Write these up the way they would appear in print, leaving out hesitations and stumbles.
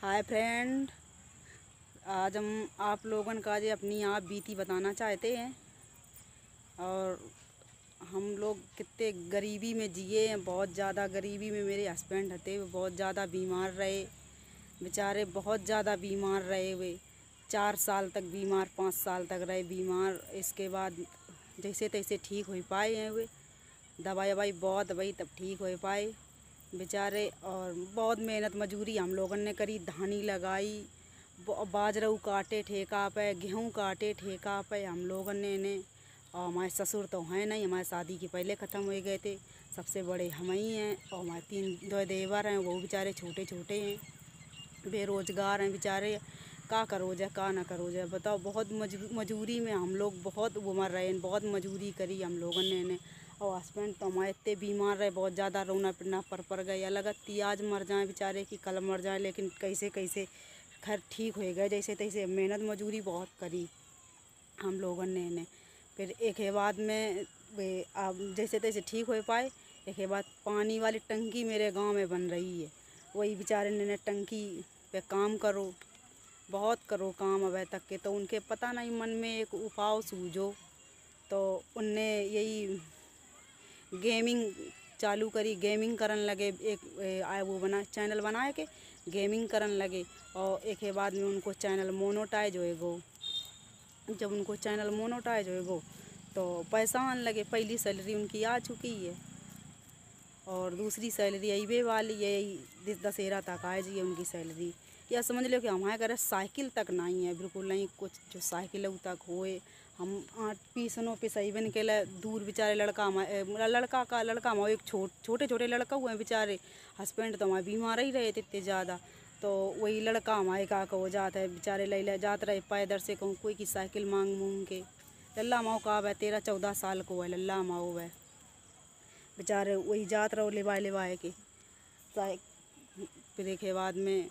Hi friend, आज हम आप लोगन का जे अपनी आप बीती बताना चाहते हैं। और हम लोग कितने गरीबी में जिए हैं, बहुत ज़्यादा गरीबी में। मेरे हस्बैंड थे, वो बहुत ज़्यादा बीमार रहे, बेचारे बहुत ज़्यादा बीमार रहे। वे 4 साल तक बीमार, 5 साल तक रहे बीमार। इसके बाद जैसे तैसे ठीक हो पाए हैं वे, दवाई ववाई बहुत दवाई तब ठीक हो पाए बेचारे। और बहुत मेहनत मजूरी हम लोगों ने करी, धानी लगाई, बाजरा काटे ठेका पे, गेहूँ काटे ठेका पे हम लोगों ने इन्हें। और हमारे ससुर तो हैं नहीं, हमारे शादी के पहले ख़त्म हो गए थे। सबसे बड़े हम ही हैं और हमारे 3 देवर हैं, वो बेचारे छोटे छोटे हैं, बेरोज़गार हैं बेचारे। का करो जाए का ना करो जाए बताओ। बहुत मजूरी में हम लोग बहुत उमर रहे हैं, बहुत मजूरी करी हम लोगों ने इन्हें। और हस्बैंड तो हमारे इतने बीमार रहे, बहुत ज़्यादा रोना पिटना पड़ गए। अलग आज मर जाएं बेचारे कि कल मर जाएं, लेकिन कैसे कैसे खैर ठीक हो गए जैसे तैसे। मेहनत मजूरी बहुत करी हम लोगों ने इन्हें। फिर एक के बाद में अब जैसे तैसे ठीक हो पाए। एक के बाद पानी वाली टंकी मेरे गांव में बन रही है, वही बेचारे ने टंकी पे काम करो, बहुत करो काम अभी तक के। तो उनके पता नहीं मन में एक उपाय सूझो, तो उनने यही गेमिंग चालू करी, गेमिंग करन लगे। वो बना चैनल बनाए के गेमिंग करन लगे। और एक के बाद में उनको चैनल मोनेटाइज होएगो। जब उनको चैनल मोनेटाइज होएगो तो पैसा आने लगे। पहली सैलरी उनकी आ चुकी है और दूसरी सैलरी अइबे वाली है, यही दशहरा तक आए जी उनकी सैलरी। या समझ लो कि हमारे घर साइकिल तक नहीं है, बिल्कुल नहीं कुछ जो साइकिल है तक होए। हम 8 पीसनों पे सही बन के दूर बेचारे लड़का हमारे एक छोटे छोटे लड़का हुए हैं बेचारे। हस्बैंड तो हमारे बीमार ही रहे थे इतने ज़्यादा। तो वही लड़का हमारे का हो जाता है बेचारे, ले जाते रहे पैदल से कहूँ कोई की साइकिल मांग मूंग के। लल्ला माओ का है 13-14 साल को है लल्ला माओ है बेचारे, वही जात रहो लेवाए के। फिर के बाद में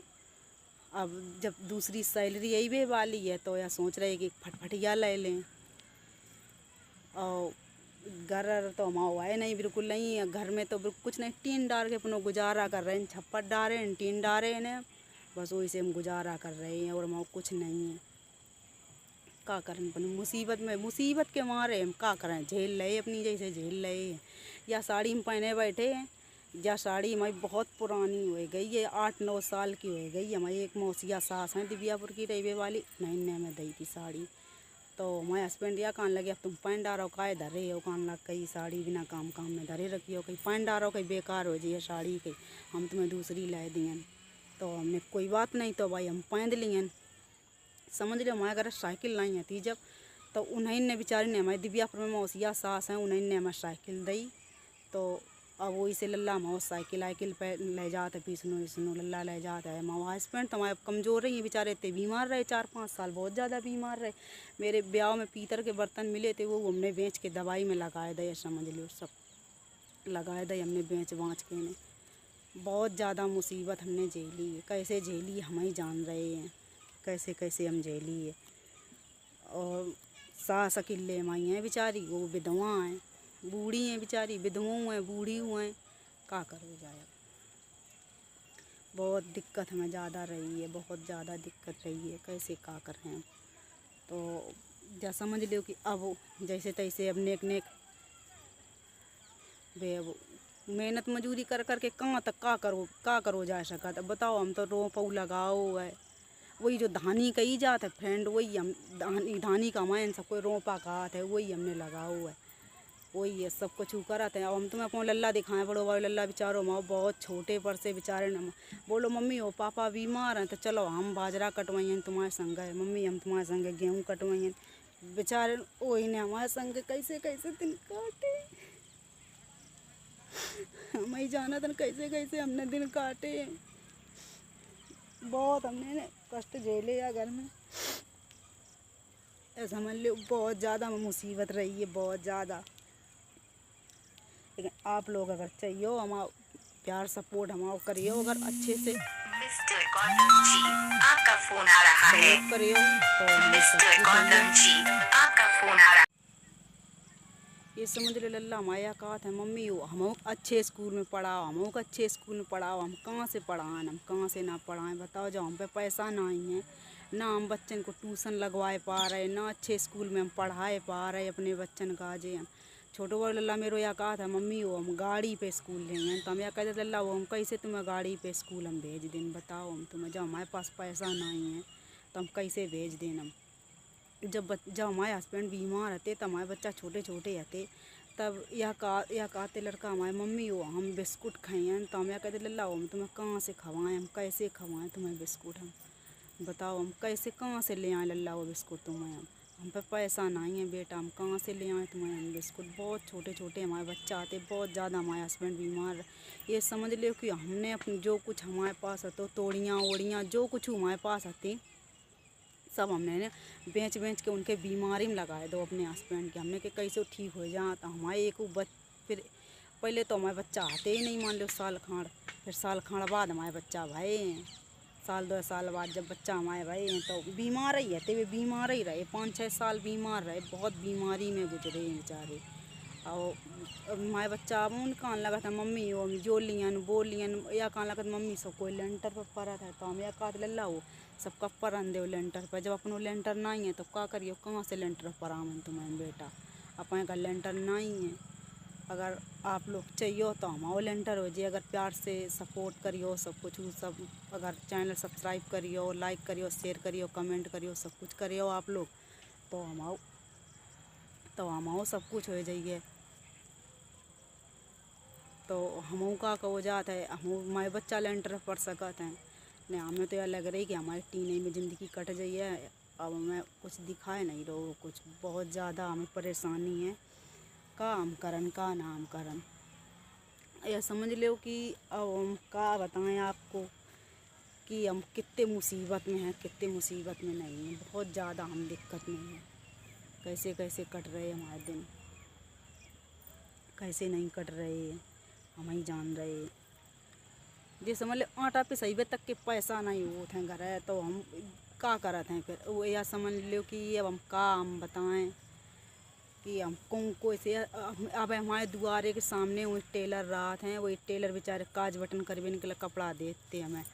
अब जब दूसरी सैलरी अइबे वाली है तो यह सोच रहे कि फटफटिया ले लें। और घर तो हमारा है नहीं, बिल्कुल नहीं है घर में, तो कुछ नहीं, टीन डाल के अपना गुजारा कर रहे हैं। छप्पर डाले हैं, टीन डाले हैं, बस वही से हम गुजारा कर रहे हैं। और हमारा कुछ नहीं है, का करें अपनी मुसीबत के मारे हम का करें, झेल रहे अपनी जैसे झेल रहे हैं। या साड़ी में पहने बैठे हैं, या साड़ी हमारी बहुत पुरानी हो गई है, 8-9 साल की हो गई। हमारी एक मौसिया सास हैं दिव्यापुर की रहीबे वाली, नैने में दी थी साड़ी। तो हमारे हस्बैंड या कान लगे अब तुम पहन डारो काहे धरे हो, कान लग कई साड़ी बिना काम में धरे रखी हो, कहीं पहन डारो कहीं बेकार हो जाइए साड़ी के, हम तुम्हें दूसरी ला दियन। तो हमने कोई बात नहीं, तो भाई हम पहन लियन। समझ लो हमारे घर साइकिल नहीं थी जब, तो उन्हीं ने बेचारी ने, हमारी दिव्यापुर में मौसिया सास हैं, उन्हीं ने हमें साइकिल दी। तो अब वही से लल्ला माओ साइकिल पे ले जाते, पीसनो लल्ला ले जाता है। माओ हस्बैंड तो हमारे कमज़ोर रही हैं बेचारे, इतने बीमार रहे 4-5 साल, बहुत ज़्यादा बीमार रहे। मेरे ब्याह में पीतल के बर्तन मिले थे, वो हमने बेच के दवाई में लगाए दे, समझ लो सब लगाए दे हमने बेच बाँच के। ने बहुत ज़्यादा मुसीबत हमने झेली है, कैसे झेली हम ही जान रहे हैं, कैसे कैसे हम झेली है। और सास अकेले माई हैं बेचारी, वो विधवा हैं, बूढ़ी हैं बेचारी, विधवाओं हैं, बूढ़ी हुए हैं, का करो जाए। बहुत दिक्कत हमें ज़्यादा रही है, बहुत ज़्यादा दिक्कत रही है, कैसे का कर रहे हैं। तो जा समझ लो कि अब जैसे तैसे अब नेक वे अब मेहनत मजूरी कर के कहाँ तक का करो जा सका। तो बताओ, हम तो रोपऊ लगाओ है, वही जो धानी कही जात है फ्रेंड, वही हम धानी का हमारे सबको रोपा कहा है, वही हमने लगाओ है, वही है सब कुछ करते हैं। और हम तुम्हें अपना लल्ला दिखाएं, बड़ो भाई लल्ला बेचारो माओ बहुत छोटे पर से बेचारे न बोलो मम्मी हो पापा बीमार हैं तो चलो हम बाजरा कटवाइए तुम्हारे संग है, मम्मी हम तुम्हारे संग गेहूँ कटवाइए। बेचारे वही ने हमारे संग कैसे कैसे दिन काटे, हम ही जाना था कैसे कैसे हमने दिन काटे। बहुत हमने कष्ट झेले या घर में, समझ लो बहुत ज़्यादा मुसीबत रही है, बहुत ज़्यादा। लेकिन आप लोग अगर चाहिए हमारा प्यार सपोर्ट हमारा करियो, अगर अच्छे से मिस्टर गौतम जी आपका फोन आ रहा है, करियो तो मिस्टर गौतम जी आपका फोन आ रहा है। ये समझ ले लल्ला माया कहत है मम्मी वो हम अच्छे स्कूल में पढ़ाओ, हम अच्छे स्कूल में पढ़ाओ। हम कहाँ से पढ़ाएं, हम कहाँ से ना पढ़ाएं बताओ। जब हम पे पैसा नहीं है, ना हम बच्चन को ट्यूशन लगवाए पा रहे, ना अच्छे स्कूल में हम पढ़ाए पा रहे अपने बच्चन का। जे हम छोटो बड़ लल्ला मेरो या कहा था मम्मी वो हम गाड़ी पे स्कूल लेंगे, तो हम या कहते लल्ला वो हम कैसे तुम्हें गाड़ी पे स्कूल हम भेज दें बताओ। हम तुम्हें जब हमारे पास पैसा नहीं है तो हम कैसे भेज दें। हम जब हमारे हस्बैंड बीमार रहते तब हमारे बच्चा छोटे छोटे रहते, तब यह कहते लड़का हमारे मम्मी वो हम बिस्कुट खाएँ, तो हम यह कहते लल्ला हम तुम्हें कहाँ से खवाएं, हम कैसे खवाएं तुम्हें बिस्कुट। हम बताओ हम कैसे कहाँ से ले आए लल्ला वो बिस्कुट तुम्हें। हम पे पैसा नहीं है बेटा, हम कहाँ से ले आए तुम्हें हम बिस्कुट। बहुत छोटे छोटे हमारे बच्चा आते, बहुत ज़्यादा हमारे हस्बैंड बीमार। ये समझ लो कि हमने अपनी जो कुछ हमारे पास तो तोड़ियाँ ओड़ियाँ जो कुछ हमारे पास आती सब हमने बेच बेच के उनके बीमारी में लगाए दो अपने हस्बैंड के। हमने के कैसे ठीक हो जाए। तो हमारे एक फिर पहले तो हमारे बच्चा आते ही नहीं मान लो साल खाड़, फिर साल खाड़ बाद हमारे बच्चा भाई साल 2 साल बाद जब बच्चा हमारे भाई तो बीमार ही रहते, वे बीमार ही रहे 5-6 साल बीमार रहे, बहुत बीमारी में गुजरे बेचारे। और हमारे बच्चा अब उन कान लगा था मम्मी वो जो लियन बोल लियन या कान लगा था मम्मी सब कोई लेंटर पर पड़ा था। तो हम या कहा लल्ला वो सब कब पर दे लेंटर पर, जब अपनो लेंटर नहीं है तो क्या करियो, कहाँ से लेंटर पर आवन तुम्हें बेटा, अपने का लेंटर नहीं है। अगर आप लोग चाहिए तो हम लेंटर हो जाए, अगर प्यार से सपोर्ट करियो सब कुछ सब, अगर चैनल सब्सक्राइब करियो, लाइक करियो, शेयर करियो, कमेंट करियो, सब कुछ करियो आप लोग तो हम सब कुछ हो जाइए। तो हम का हो जाता है, हम हमारे बच्चा लेंटर पढ़ सकते हैं नहीं। हमें तो यह लग रही कि हमारी टीने में ज़िंदगी कट जाइए। अब हमें कुछ दिखाए नहीं रहो, कुछ बहुत ज़्यादा हमें परेशानी है, का हम करन का नाम करन। यह समझ लो कि अब हम का बताएं आपको कि हम कितने मुसीबत में हैं, कितने मुसीबत में नहीं हैं, बहुत ज़्यादा हम दिक्कत में हैं। कैसे कैसे कट रहे हमारे दिन, कैसे नहीं कट रहे हम ही जान रहे। जे समझ लो आटा पे सही तक के पैसा नहीं होते हैं घर है, तो हम का करते हैं फिर वो। यह समझ लो कि अब हम का हम बताएं कि हम कोई से अब हमारे दुआरे के सामने वो टेलर रात हैं, वही टेलर बेचारे काज बटन करवे निकले कपड़ा देते हमें,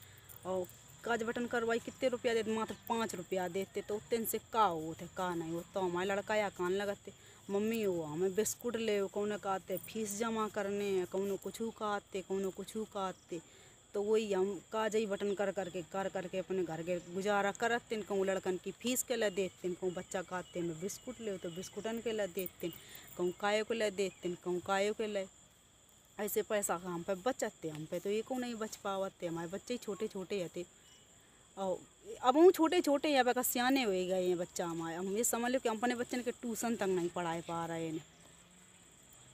और काज बटन करवाई कितने रुपया देते, मात्र 5 रुपया देते। तो उतने से का होते का नहीं हो। तो हमारे लड़का या कान लगाते मम्मी वो हमें बिस्कुट ले, कौन कहते फीस जमा करने हैं, कौन कुछ कहते कौन कुछ कहते। तो वही हम काजई बटन कर करके अपने घर के गुजारा करते। कहूँ लड़कन की फीस के लिए देते, कहूँ बच्चा कहते हैं बिस्कुट ले तो बिस्कुटन के लिए देते, कहूँ कायो के लिए देते, कहूँ कायो के लिए। ऐसे पैसा हम पे बचते, हम पे तो ये को नहीं बच पावते। हमारे बच्चे छोटे छोटे रहते और अब वो छोटे छोटे या बेका सियाने हो गए हैं बच्चा हमारे। हम ये समझ लो कि हम अपने बच्चन के ट्यूशन तक नहीं पढ़ाए पा रहे हैं।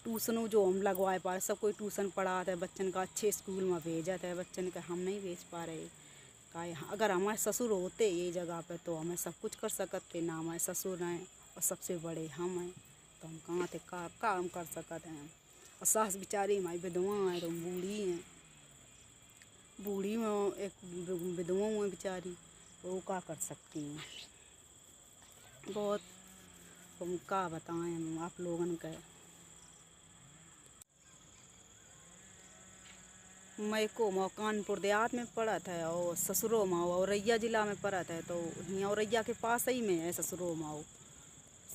ट्यूशनों जो हम लगवाए पा रहे, सब कोई ट्यूशन पढ़ाता है बच्चन का, अच्छे स्कूल में भेजता है बच्चन का, हम नहीं भेज पा रहे का। अगर हमारे ससुर होते ये जगह पे तो हमें सब कुछ कर सकते, ना हमारे ससुर हैं और सबसे बड़े हम हैं, तो हम कहाँ थे का हम कर सकते हैं। और सास बेचारी हमारी विधवा है, तो बूढ़ी हैं, बूढ़ी में एक विधवा है बेचारी, वो क्या कर सकती हैं। बहुत हम का बताएं हम आप लोगन का। मैं को माँ कानपुर देहात में पड़ा था और ससुरो माँ औरैया जिला में पड़ा था। तो यहाँ औरैया के पास ही में है ससुरो माँ,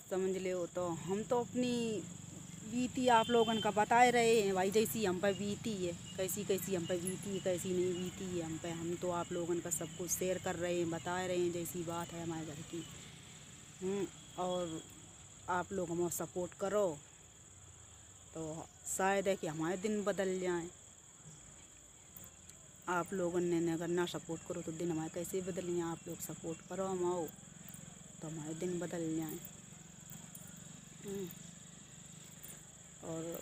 समझ लो। तो हम तो अपनी बीती आप लोगन का बताए रहे हैं भाई, जैसी हम पे बीती है, कैसी कैसी हम पे बीती है, कैसी नहीं बीती है हम पे। हम तो आप लोगन का सब कुछ शेयर कर रहे हैं, बताए रहे हैं जैसी बात है हमारे घर की। और आप लोग हमें सपोर्ट करो तो शायद है कि हमारे दिन बदल जाएं। आप लोगों ने अगर ना सपोर्ट करो तो दिन हमारे कैसे बदलें। आप लोग सपोर्ट करो हम आओ तो हमारे दिन बदल जाएं। और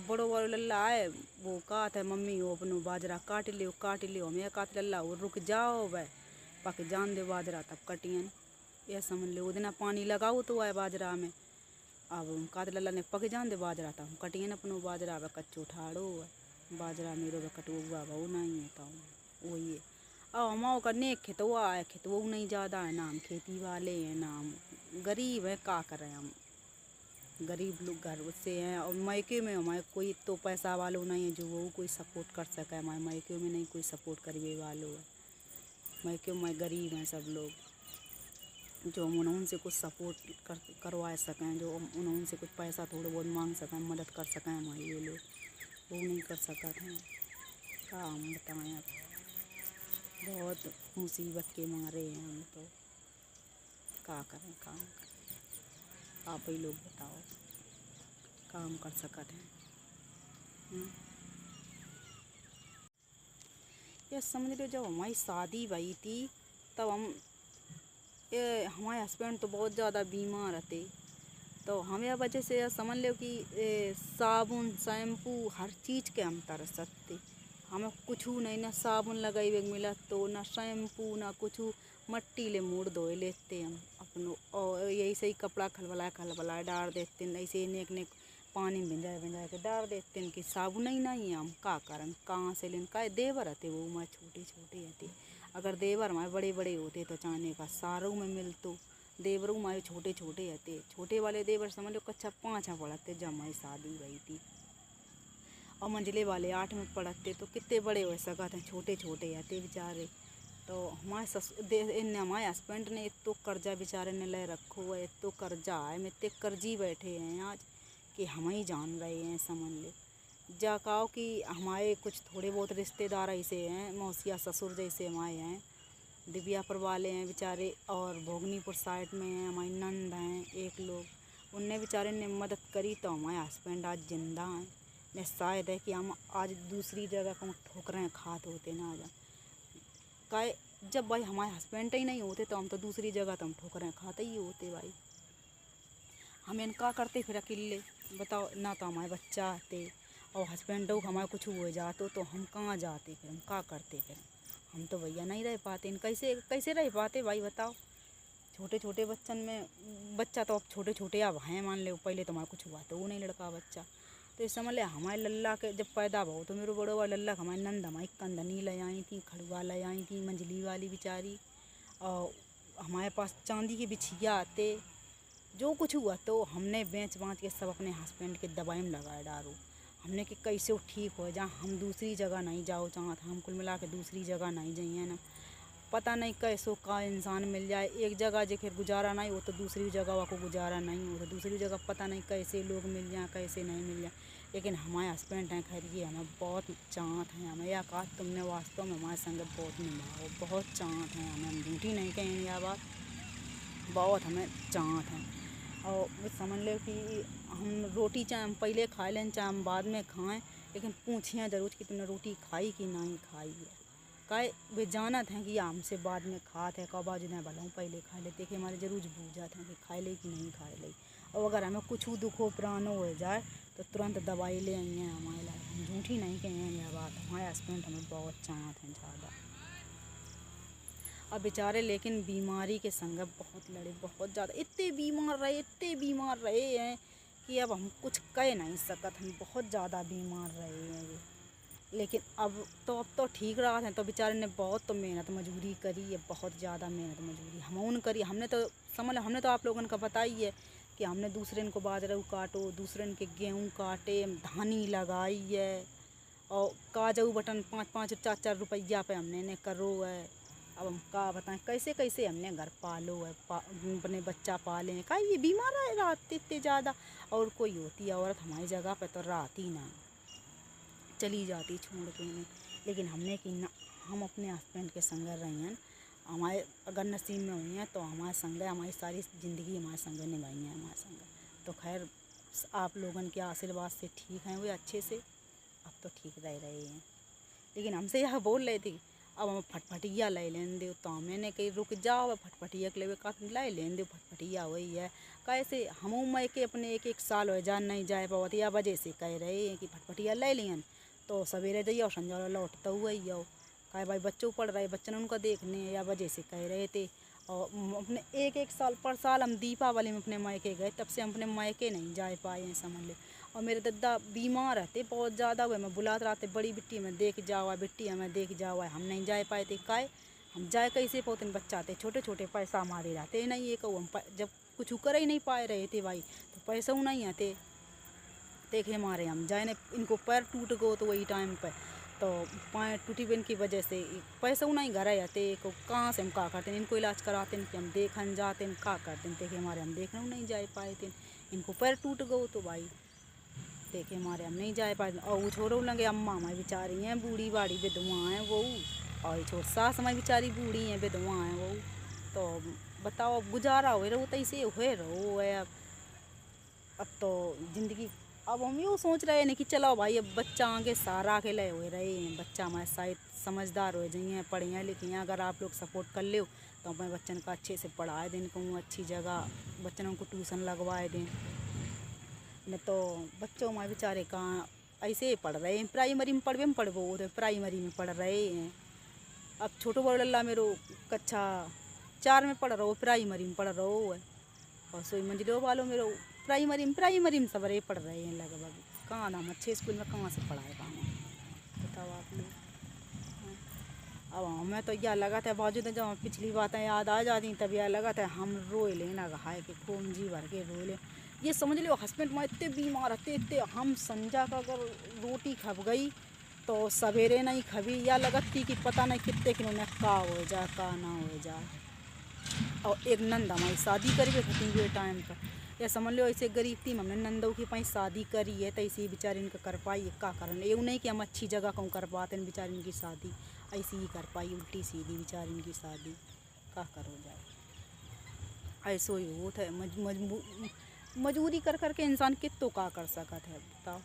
बड़ो बड़ो लल्ला आए, वो कहा था मम्मी वो अपनो बाजरा काट लियो। हमें कहा था लल्ला वो रुक जाओ भाई पक जान दे बाजरा तब कटियन। यह समझ लो वो दिन पानी लगाओ तो आए बाजरा में। अब हम कहा था लल्ला ने पक जान दे बाजरा तब हम कटियन अपनो बाजरा व कच्चो ठाड़ो बाजरा मेरो व कटुआ बहु नहीं है। तो वही है। अब हमाओ करने खेतवा है, खेतवा नहीं ज़्यादा है, ना हम खेती वाले हैं ना हम गरीब है, का करें हम। गरीब लोग घर से हैं। और मायके में हमारे कोई तो पैसा वालों नहीं है जो वो कोई सपोर्ट कर सके। हमारे मायके में नहीं कोई सपोर्ट करवे वालों है। मायके में गरीब हैं सब लोग जो हम उनसे कुछ सपोर्ट करवा सकें, जो हम उनसे कुछ पैसा थोड़ा बहुत मांग सकें, मदद कर सकें हमारे ये लोग, वो नहीं कर सकते हैं। क्या हम बताएं, अब बहुत मुसीबत के मारे हैं हम तो। क्या करें, काम करें, आप ही लोग बताओ, काम कर सकते हैं। ये समझ लो जब हमारी शादी भई थी तब हमारे हस्बैंड तो बहुत ज़्यादा बीमार थे। तो हम यह वजह से समझ लो कि साबुन शैम्पू हर चीज़ के हम तरसत थे। हमें कुछ नहीं, ना साबुन लगाई मिला तो ना शैम्पू ना कुछ, मट्टी ले मुँह धोए लेते हम अपनों। और यही सही कपड़ा खलबलाए डाल देते, ऐसे नेक नेक पानी में भिंजा के डाल देते हैं कि साबुन ही नहीं है। हम का करें, कहाँ से लें, का देवर रहते वो हमारे छोटे छोटे रहते। अगर देवर हमारे बड़े बड़े होते तो चाहने का सारों में मिलतो। देवरों हमारे छोटे छोटे रहते, छोटे वाले देवर समझ लो कक्षा 5 में पढ़ते जब हमारी शादी हुई थी। और मंझले वाले 8 में पढ़ते, तो कितने बड़े हो सकते हैं, छोटे छोटे रहते बेचारे। तो हमारे हमारे हस्बैंड ने इतो कर्जा बेचारे ने ले रखो है, इतो कर्जा है, में इतने कर्जी बैठे हैं आज कि हम ही जान रहे हैं। समझ ले जा कहो कि हमारे कुछ थोड़े बहुत रिश्तेदार ऐसे हैं, मौसिया ससुर जैसे हमारे हैं, दिव्यापुर वाले हैं बेचारे, और भोगनीपुर साइड में हैं हमारी नंद हैं एक लोग, उनने बेचारे ने मदद करी तो हमारे हस्बैंड आज जिंदा हैं। ने शायद है कि हम आज दूसरी जगह को ठोकरें खाते होते ना जा काहे, जब भाई हमारे हस्बैंड ही नहीं होते तो हम तो दूसरी जगह तो हम ठोकरें खाते ही होते भाई। हम इनका करते फिर अकेले बताओ ना, तो हमारे बच्चा आते और हस्बैंड को हमारे कुछ हो जाते तो हम कहाँ जाते, फिर हम क्या करते, फिर हम तो भैया नहीं रह पाते। कैसे कैसे रह पाते भाई बताओ। छोटे छोटे बच्चन में बच्चा तो अब छोटे छोटे अब हैं, मान लो पहले तो हमारा कुछ हुआ तो वो नहीं लड़का बच्चा। तो इस समझ ले हमारे लल्ला के जब पैदा हो तो मेरे बड़ो वाला लल्ला हमारी नंद हमारी कंदनी ले आई थी, खड़ुआ ले आई थी, मंजली वाली बेचारी। और हमारे पास चांदी के बिछिया आते, जो कुछ हुआ तो हमने बेच बाँच के सब अपने हस्बैंड के दवाई में लगाए डालो। हमने कि कैसे वो ठीक हो जा, हम दूसरी जगह नहीं जाओ चाहते, हम कुल मिला के दूसरी जगह नहीं जाइए ना। पता नहीं कैसो का इंसान मिल जाए, एक जगह जो फिर गुजारा नहीं हो तो दूसरी जगह को गुजारा नहीं हो तो दूसरी जगह पता नहीं कैसे लोग मिल जाए कैसे नहीं मिल जाए। लेकिन हमारे हस्बैंड हैं खैर ये हमें बहुत चाहत हैं, हमें यह कहा तुमने वास्तव में हमारे संग बहुत निभाओ, बहुत चाहत हैं हमें, हम झूठी नहीं कहेंगे यह बात, बहुत हमें चाहत हैं। और समझ लो कि हम रोटी चाहे हम पहले खा लें चाहे हम बाद में खाएं, लेकिन पूछिए ज़रूर कि तुमने रोटी खाई कि नहीं खाई है। काहे वे जानत हैं कि हमसे बाद में खाते हैं, कब आज भला हूँ पहले खा लेते कि हमारे जरूर बूझत हैं कि खाए ले कि नहीं खाए ले। और अगर हमें कुछ दुख हो प्राणो हो जाए तो तुरंत दवाई ले आई हैं हमारे लिए, हम झूठी नहीं कहेंगे यह बात। हमारे हस्बैंड हमें बहुत चाहत हैं ज़्यादा। अब बेचारे लेकिन बीमारी के संग बहुत लड़े, बहुत ज़्यादा इतने बीमार रहे हैं कि अब हम कुछ कह नहीं सकते, हम बहुत ज़्यादा बीमार रहे हैं ये। लेकिन अब तो ठीक रहा है। तो बेचारे ने बहुत तो मेहनत मजदूरी करी है, बहुत ज़्यादा मेहनत मजदूरी हम करी। हमने तो समझ हमने तो आप लोगों का बताई है कि हमने दूसरे को बाजरा काटो, दूसरे के गेहूँ काटे, धानी लगाई है, और काजू बटन 5-5 4-4 रुपया पे हमने ने करो है। अब हम का बताएं कैसे कैसे हमने घर पालो है, अपने बच्चा पाले हैं। का ये बीमार रहे रात इतने ज़्यादा, और कोई होती औरत हमारी जगह पे तो रात ही ना चली जाती छोड़ के नहीं। लेकिन हमने कि ना, हम अपने हस्बैंड के संग रही हैं, हमारे अगर नसीब में हुई हैं तो हमारे संग हमारी सारी ज़िंदगी हमारे संग निभाई है हमारे संग। तो खैर आप लोगों के आशीर्वाद से ठीक हैं, वे अच्छे से अब तो ठीक रह रहे हैं। लेकिन हमसे यह बोल रहे थे अब हम फटफटिया ले लें दो, तो हमने कही रुक जाओ फटफटिया के लिए का ला लें दो, फटफटिया वही है। कैसे हम मैं के अपने एक साल हो जान नहीं जाए पावत, या वजह से कह रहे हैं कि फटफटिया ले लियन तो सवेरे जाइए और संजा लौटता हुआ ही आओ। कहे भाई बच्चों पढ़ रहे, बच्चन उनका देखने या वजह से कह रहे थे। और अपने एक साल पर साल हम दीपावली में अपने मायके गए, तब से हम अपने मायके नहीं जा पाए हैं समझ ले। और मेरे दादा बीमार रहते बहुत ज़्यादा हुए, मैं बुलाते रहते बड़ी बिट्टी में देख जाओ, बिट्टी हमें देख जाओ, हम नहीं जा पाए थे। काहे हम जाए कैसे पोतन बच्चा थे छोटे छोटे पैसा हमारे रहते नहीं, एक हम जब कुछ कर ही नहीं पाए रहे थे भाई, तो पैसा नहीं आते। देखे हमारे हम जाए ने इनको पैर टूट गो तो वही टाइम पे तो पैर टूटी बिन की वजह से पैसा नहीं घर आते को कहाँ से हम का करते हैं, इनको इलाज कराते हैं कि हम देखन जाते हैं का करते हैं। देखे हमारे हम देखने नहीं जा पाए थे, इनको पैर टूट गो तो भाई देखे हमारे हम नहीं जा पाए। और वो छोड़ो लगे अम्मा हमारी बेचारी हैं बूढ़ी बाड़ी विधवा हैं वो, और ये छोड़ सास हमारी बेचारी बूढ़ी हैं विधवा हैं वो। तो बताओ अब गुजारा हो रहा तो ऐसे हुए रहो है। अब तो ज़िंदगी अब हम यूँ सोच रहे हैं कि चलो भाई अब बच्चा आगे सारा के लिए हो रहे हैं, बच्चा हमारे शायद समझदार हो जाइए पढ़िया लिखिए। अगर आप लोग सपोर्ट कर लो तो अपने बच्चन का अच्छे से पढ़ाए दें, कहूँ अच्छी जगह बच्चों को ट्यूशन लगवाए दें। नहीं तो बच्चों हमारे बेचारे कहाँ ऐसे ही पढ़ रहे हैं, प्राइमरी में पढ़वे में पढ़बो तो प्राइमरी में पढ़ रहे हैं। अब छोटो बड़ा मेरो कक्षा 4 में पढ़ रहा हो, प्राइमरी में पढ़ रहा हो, और सोई मंजिलों वालों मेरो प्राइमरी में सब रहे पढ़ रहे हैं लगभग। कहाँ ना हम अच्छे स्कूल में कहाँ से पढ़ाए पाऊँ बताओ आप लोग। अब हमें तो यह लगा था बावजूद जब पिछली बातें याद आ जाती तब यह लगा था हम रोए लें ना घाय के खून जी भर के रोए लें। ये समझ लो हस्बैंड में इतने बीमार रहते इतने, हम संजा का अगर रोटी खप गई तो सवेरे नहीं खबी या लगती कि पता नहीं कितने किलो में का हो जाए का ना हो जाए। और एक नंद हमारी शादी करी खती हुए टाइम पर, या समझ लो ऐसे गरीब थी हमने नंदों की पाई शादी करी है तो ऐसी बेचारी इनका कर पाई का कारण ये नहीं कि हम अच्छी जगह कहूँ कर पाते हैं बेचारी इनकी शादी ऐसी ही कर पाई उल्टी सीधी बेचारी इनकी शादी का करो जाए। ऐसो ही होता है मजबूरी कर करके इंसान कितो का कर सकता है बताओ।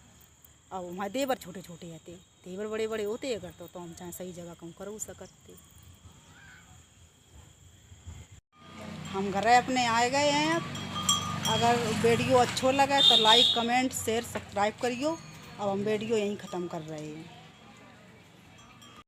अब हमारे देवर छोटे छोटे रहते, देवर बड़े बड़े होते अगर तो हम चाहे सही जगह कहूँ करो सकते। हम घर अपने आए गए हैं। अगर वीडियो अच्छा लगे तो लाइक कमेंट शेयर सब्सक्राइब करियो। अब हम वीडियो यहीं ख़त्म कर रहे हैं।